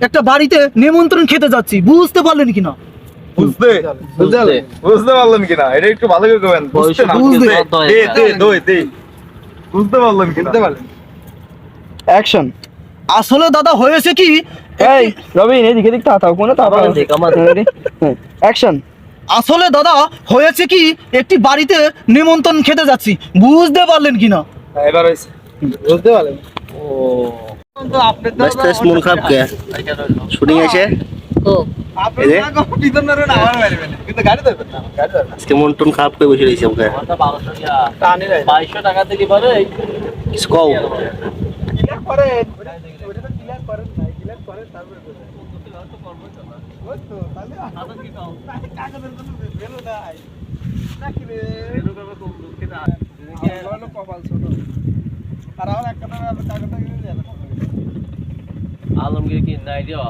একটা বাড়িতে নিমন্ত্রণ খেতে যাচ্ছি, বুঝতে পারলেন কিনা? বুঝতে পারলেন কিনা এটা একটু ভালো করে কবেন। বুঝতে না বুঝতে। বুঝতে পারলেন কিনা? অ্যাকশন। আসলে দাদা হয়েছে কি, এই রবিন এদিকে দিক তাকাও কোন তাকাও দেখ আমাদের অ্যাকশন। আসলে দাদা হয়েছে কি, একটি বাড়িতে নিমন্ত্রণ খেতে যাচ্ছি, বুঝতে পারলেন কিনা? এবার হইছে বুঝতে পারলেন। বেশ মন খারাপ কে শুটিং এসে এই যে আজকে মন টন খারাপ করে বসে রয়েছে ওকে। 2200 টাকা দিলি পরে কিছু কও আলমগীর কি নাই দেওয়া